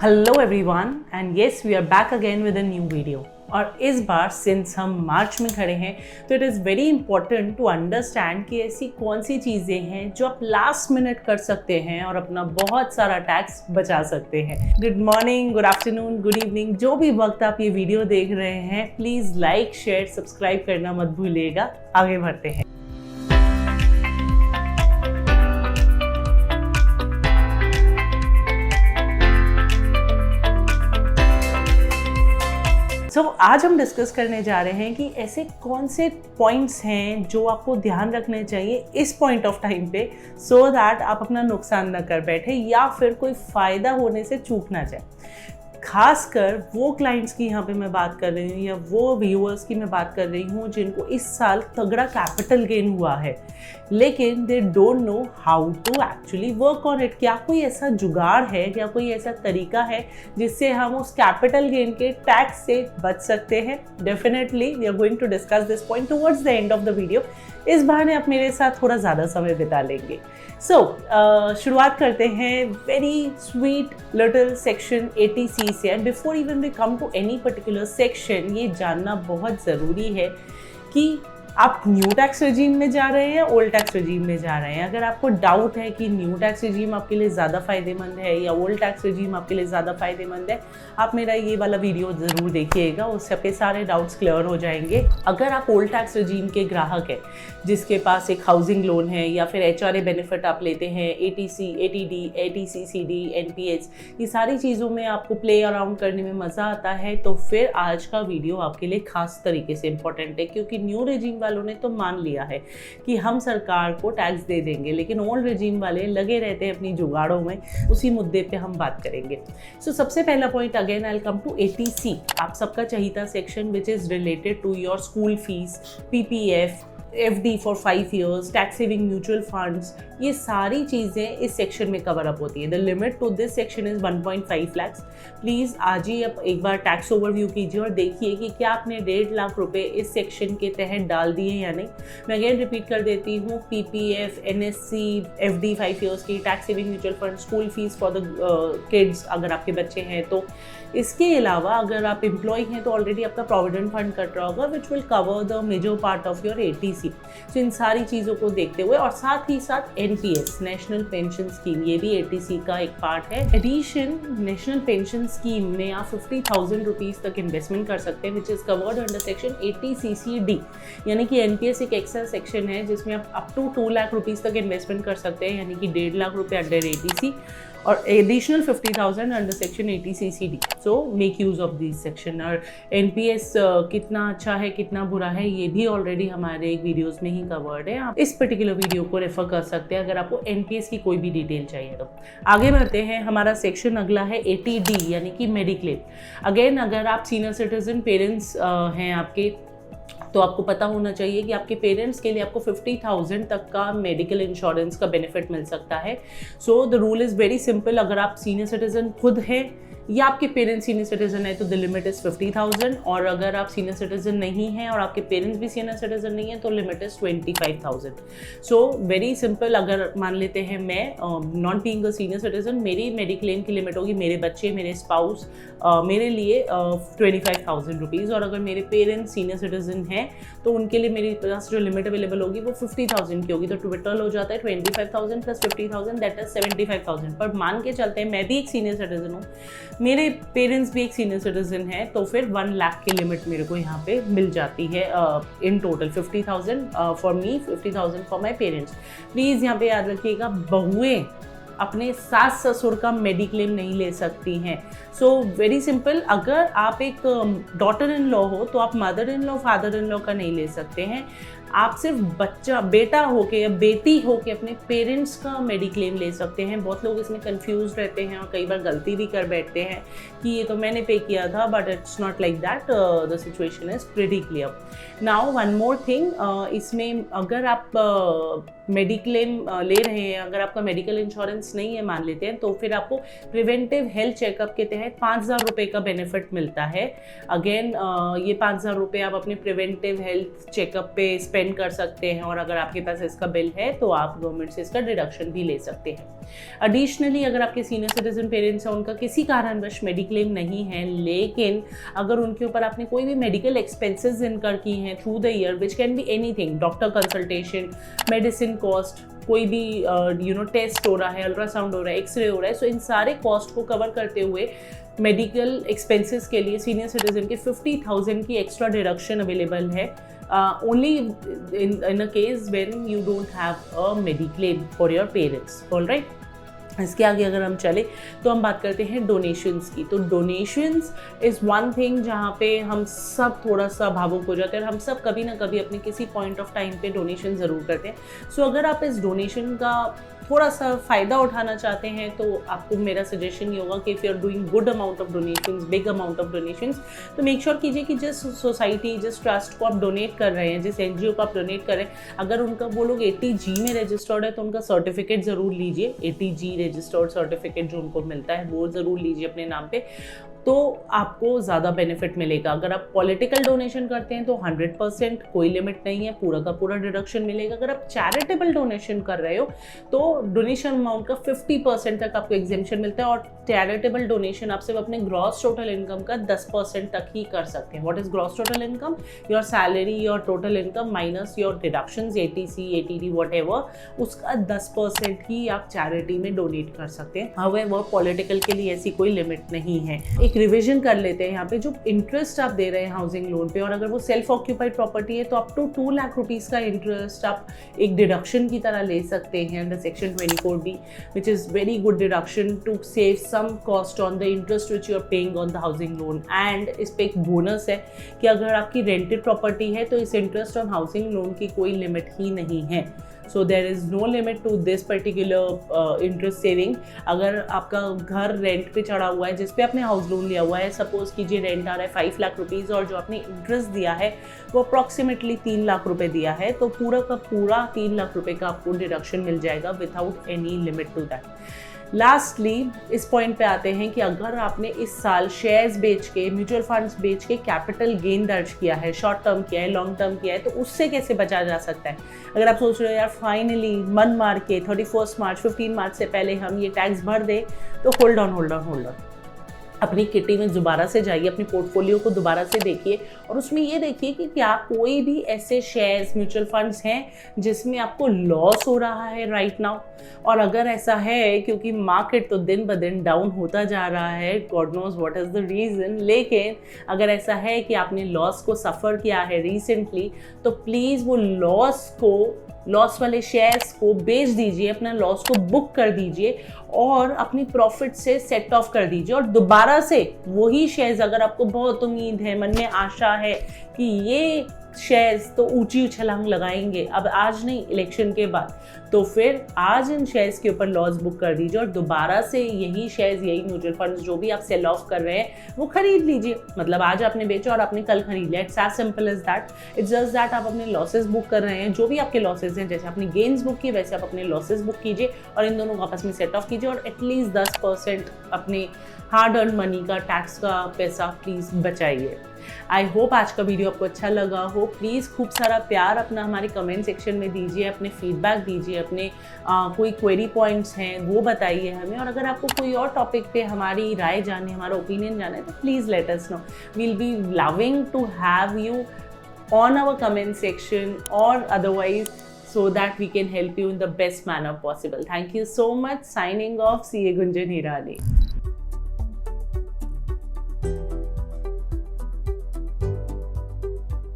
Hello everyone and yes we are back again with a new video. और इस बार since हम मार्च में खड़े हैं तो it is very important to understand कि ऐसी कौन सी चीज़ें हैं जो आप लास्ट मिनट कर सकते हैं और अपना बहुत सारा टैक्स बचा सकते हैं। Good morning, good afternoon, good evening, जो भी वक्त आप ये वीडियो देख रहे हैं, प्लीज़ लाइक शेयर सब्सक्राइब करना मत भूलिएगा। आगे बढ़ते हैं। आज हम डिस्कस करने जा रहे हैं कि ऐसे कौन से पॉइंट्स हैं जो आपको ध्यान रखने चाहिए इस पॉइंट ऑफ टाइम पे, सो दैट आप अपना नुकसान न कर बैठे या फिर कोई फ़ायदा होने से चूक ना जाए। खासकर वो क्लाइंट्स की यहाँ पे मैं बात कर रही हूँ या वो व्यूअर्स की मैं बात कर रही हूँ जिनको इस साल तगड़ा कैपिटल गेन हुआ है, लेकिन they don't know how to actually work on it. क्या कोई ऐसा जुगाड़ है, क्या कोई ऐसा तरीका है जिससे हम उस कैपिटल गेन के टैक्स से बच सकते हैं? Definitely we are going to discuss this point towards the end of the video. इस बहाने आप मेरे साथ थोड़ा ज़्यादा समय बिता लेंगे। शुरुआत करते हैं very sweet little section 80C से। And before even we come to any particular section, ये जानना बहुत ज़रूरी है कि आप न्यू टैक्स रेजीम में जा रहे हैं या ओल्ड टैक्स रेजीम में जा रहे हैं। अगर आपको डाउट है कि न्यू टैक्स रेजीम आपके लिए ज़्यादा फ़ायदेमंद है या ओल्ड टैक्स रेजीम आपके लिए ज़्यादा फ़ायदेमंद है, आप मेरा ये वाला वीडियो ज़रूर देखिएगा, उससे आपके सारे डाउट्स क्लियर हो जाएंगे। अगर आप ओल्ड टैक्स रेजीम के ग्राहक हैं जिसके पास एक हाउसिंग लोन है या फिर HRA बेनिफिट आप लेते हैं, ATC, ATD, ATC, CD, NPS, ये सारी चीज़ों में आपको प्ले अराउंड करने में मज़ा आता है, तो फिर आज का वीडियो आपके लिए खास तरीके से इम्पोर्टेंट है। क्योंकि न्यू रेजीम वालों ने तो मान लिया है कि हम सरकार को टैक्स दे देंगे, लेकिन ओल्ड रेजीम वाले लगे रहते हैं अपनी जुगाड़ों में। उसी मुद्दे पे हम बात करेंगे। सबसे पहला point, again I will come to 80C, आप सबका चहीता section which is related to your school fees, PPF, FD for 5 years, tax saving mutual funds, ये सारी चीज़ें इस सेक्शन में कवर अप होती है। The limit to this section is 1.5 lakh. Please आज ही आप एक बार टैक्स ओवरव्यू कीजिए और देखिए कि क्या आपने 1.5 लाख रुपए इस सेक्शन के तहत डाल दिए या नहीं। मैं अगेन रिपीट कर देती हूँ, PPF, NSC, FD 5 years की, tax saving mutual fund, school fees for the kids अगर आपके बच्चे हैं तो। इसके अलावा अगर आप एम्प्लॉय हैं तो ऑलरेडी आपका प्रोविडेंट फंड कट रहा होगा which will cover the major part of your ATC। तो इन सारी चीज़ों को देखते हुए, और साथ ही साथ NPS, नेशनल पेंशन स्कीम, ये भी ATC का एक पार्ट है। एडिशन, नेशनल पेंशन स्कीम में आप 50,000 रुपीज़ तक इन्वेस्टमेंट कर सकते हैं which is covered under section 80CCD। यानी कि NPS एक एक्स्ट्रा सेक्शन है जिसमें आप अप टू 2 लाख रुपीज़ तक इन्वेस्टमेंट कर सकते हैं, यानी कि 1.5 लाख रुपये अंडर ATC और additional 50,000 under section 80CCD। So make use of this section. और NPS कितना अच्छा है कितना बुरा है ये भी ऑलरेडी हमारे एक वीडियोस में ही कवर्ड है, आप इस पर्टिकुलर वीडियो को रेफर कर सकते हैं अगर आपको NPS की कोई भी डिटेल चाहिए तो। आगे बढ़ते हैं, हमारा सेक्शन अगला है 80D यानी कि मेडिक्लेम। अगेन अगर आप सीनियर सिटीजन पेरेंट्स हैं आपके, तो आपको पता होना चाहिए कि आपके पेरेंट्स के लिए आपको 50,000 तक का मेडिकल इंश्योरेंस का बेनिफिट मिल सकता है। So the rule is very simple, अगर आप सीनियर सिटीजन खुद हैं या आपके पेरेंट्स सीनियर सिटीजन है तो द लिमिट इज़ 50,000, और अगर आप सीनियर सिटीजन नहीं हैं और आपके पेरेंट्स भी सीनियर सिटीजन नहीं हैं तो limit is 25,000। So very simple, अगर मान लेते हैं मैं not being a senior citizen, मेरी मेडिक्लेम की लिमिट होगी, मेरे बच्चे, मेरे स्पाउस, मेरे लिए 25,000 रुपीज़, और अगर मेरे पेरेंट्स सीनियर सिटीजन हैं तो उनके लिए मेरे पास जो लिमिट अवेलेबल होगी वो 50,000 की होगी। तो टोटल हो जाता है 25,000 प्लस 50,000, दैट इज 75,000। पर मान के चलते हैं मैं भी एक सीनियर सिटीजन हूँ, मेरे पेरेंट्स भी एक सीनियर सिटीजन है, तो फिर 1 लाख की लिमिट मेरे को यहाँ पे मिल जाती है in total. 50,000 for me, 50,000 for my parents. Please यहाँ पे याद रखिएगा, बहुएं अपने सास ससुर का मेडिक्लेम नहीं ले सकती हैं। सो वेरी सिंपल, अगर आप एक डॉटर इन लॉ हो तो आप mother in law, father in law का नहीं ले सकते हैं। आप सिर्फ बच्चा, बेटा होके या बेटी होके अपने पेरेंट्स का मेडिक्लेम ले सकते हैं। बहुत लोग इसमें कंफ्यूज रहते हैं और कई बार गलती भी कर बैठते हैं कि ये तो मैंने पे किया था, but it's not like that. The situation is pretty clear. Now one more thing, इसमें अगर आप मेडिक्लेम ले रहे हैं, अगर आपका मेडिकल इंश्योरेंस नहीं है मान लेते हैं, तो फिर आपको प्रिवेंटिव हेल्थ चेकअप के तहत 5,000 रुपये का बेनिफिट मिलता है। अगेन ये 5,000 रुपये आप अपने प्रिवेंटिव हेल्थ चेकअप पे स्पेंड कर सकते हैं, और अगर आपके पास इसका बिल है तो आप गवर्नमेंट से इसका डिडक्शन भी ले सकते हैं। एडिशनली अगर आपके सीनियर सिटीजन पेरेंट्स हैं, उनका किसी कारणवश मेडिक्लेम नहीं है, लेकिन अगर उनके ऊपर आपने कोई भी मेडिकल एक्सपेंसेस इनकर की हैं through the year, which can be anything, doctor consultation, medicine cost, कोई भी टेस्ट हो रहा है, अल्ट्रासाउंड हो रहा है, एक्सरे हो रहा है, सो इन सारे कॉस्ट को कवर करते हुए मेडिकल एक्सपेंसेस के लिए सीनियर सिटीजन के 50,000 की एक्स्ट्रा डिडक्शन अवेलेबल है, only in a case when you don't have a mediclaim for your parents, all right। इसके आगे अगर हम चले तो हम बात करते हैं डोनेशंस की। तो डोनेशंस इज़ वन थिंग जहाँ पे हम सब थोड़ा सा भावुक हो जाते हैं, और हम सब कभी ना कभी अपने किसी पॉइंट ऑफ टाइम पे डोनेशन ज़रूर करते हैं। सो अगर आप इस डोनेशन का थोड़ा सा फ़ायदा उठाना चाहते हैं तो आपको मेरा सजेशन ये होगा कि if you are doing good amount of donations, big amount of donations, तो मेक श्योर कीजिए कि जिस सोसाइटी, जिस ट्रस्ट को आप डोनेट कर रहे हैं, जिस एनजीओ को आप डोनेट कर रहे हैं, अगर उनका वो लोग ATG में रजिस्टर्ड है तो उनका सर्टिफिकेट ज़रूर लीजिए। ATG रजिस्टर्ड सर्टिफिकेट जो उनको मिलता है वो ज़रूर लीजिए अपने नाम पे, तो आपको ज़्यादा बेनिफिट मिलेगा। अगर आप पॉलिटिकल डोनेशन करते हैं तो 100% कोई लिमिट नहीं है, पूरा का पूरा डिडक्शन मिलेगा। अगर आप चैरिटेबल डोनेशन कर रहे हो तो डोनेशन अमाउंट का 50% तक आपको एग्जेम्पशन मिलता है, और चैरिटेबल डोनेशन आप सिर्फ अपने ग्रॉस टोटल इनकम का 10% तक ही कर सकते हैं। What is gross total income? Your salary, your total income minus your deductions, ATC, ATD whatever, उसका 10% ही आप चैरिटी में डोनेट कर सकते हैं। हाउएवर पॉलिटिकल के लिए ऐसी कोई लिमिट नहीं है। एक रिविजन कर लेते हैं यहाँ पे, जो इंटरेस्ट आप दे रहे हैं हाउसिंग लोन पे, और अगर वो सेल्फ ऑक्यूपाइड प्रॉपर्टी है तो अप टू 2 लाख रुपीज़ का इंटरेस्ट आप एक डिडक्शन की तरह ले सकते हैं under section 24B, which is very good deduction to save some cost on the interest which you are paying on the housing loan. And इस पर एक बोनस है कि अगर आपकी रेंटेड प्रॉपर्टी है तो इस इंटरेस्ट ऑन हाउसिंग लोन की कोई लिमिट ही नहीं है। So there is no limit to this particular interest saving. अगर आपका घर रेंट पे चढ़ा हुआ है जिस पे आपने हाउस लोन लिया हुआ है, सपोज कीजिए रेंट आ रहा है 5 लाख रुपीज़ और जो आपने इंटरेस्ट दिया है वो अप्रॉक्सीमेटली 3 लाख रुपए दिया है, तो पूरा का पूरा 3 लाख रुपए का आपको डिडक्शन मिल जाएगा without any limit to that. Lastly इस पॉइंट पे आते हैं कि अगर आपने इस साल शेयर्स बेच के, म्यूचुअल फंड्स बेच के कैपिटल गेन दर्ज किया है, शॉर्ट टर्म किया है, लॉन्ग टर्म किया है, तो उससे कैसे बचा जा सकता है। अगर आप सोच रहे हो यार फाइनली मन मार के 31 मार्च 15 मार्च से पहले हम ये टैक्स भर दें, तो होल्ड ऑन, अपनी किटी में दोबारा से जाइए, अपनी पोर्टफोलियो को दोबारा से देखिए और उसमें ये देखिए कि क्या कोई भी ऐसे शेयर्स, म्यूचुअल फंड्स हैं जिसमें आपको लॉस हो रहा है राइट नाउ। और अगर ऐसा है, क्योंकि मार्केट तो दिन ब दिन डाउन होता जा रहा है, God knows what is the reason, लेकिन अगर ऐसा है कि आपने लॉस को सफ़र किया है रिसेंटली, तो प्लीज़ वो लॉस वाले शेयर्स को बेच दीजिए, अपना लॉस को बुक कर दीजिए और अपनी प्रॉफिट से सेट ऑफ कर दीजिए, और दोबारा से वही शेयर्स, अगर आपको बहुत उम्मीद है, मन में आशा है कि ये शेयर्स तो ऊंची उछलांग लगाएंगे, अब आज नहीं इलेक्शन के बाद, तो फिर आज इन शेयर्स के ऊपर लॉस बुक कर दीजिए और दोबारा से यही शेयर्स, यही म्यूचुअल फंड्स जो भी आप सेल ऑफ कर रहे हैं वो खरीद लीजिए। मतलब आज आपने बेचा और आपने कल खरीद लिया, it's as simple as that. It's just that आप अपने लॉसेस बुक कर रहे हैं, जो भी आपके लॉसेस हैं, जैसे आपने गेन्स बुक किए वैसे आप अपने लॉसेस बुक कीजिए और इन दोनों को आपस में सेट ऑफ कीजिए, और एटलीस्ट 10% अपने हार्ड अर्न मनी का, टैक्स का पैसा प्लीज़ बचाइए। आई होप आज का वीडियो आपको अच्छा लगा हो। प्लीज़ खूब सारा प्यार अपना हमारे कमेंट सेक्शन में दीजिए, अपने फीडबैक दीजिए, अपने कोई क्वेरी पॉइंट्स हैं वो बताइए हमें, और अगर आपको कोई और टॉपिक पे हमारी राय जाननी, हमारा ओपिनियन जानना है तो please let us know. We'll be loving to have you on our comment section और otherwise, so that we can help you in the best manner possible. Thank you so much. Signing off, CA Gunjan Hirani.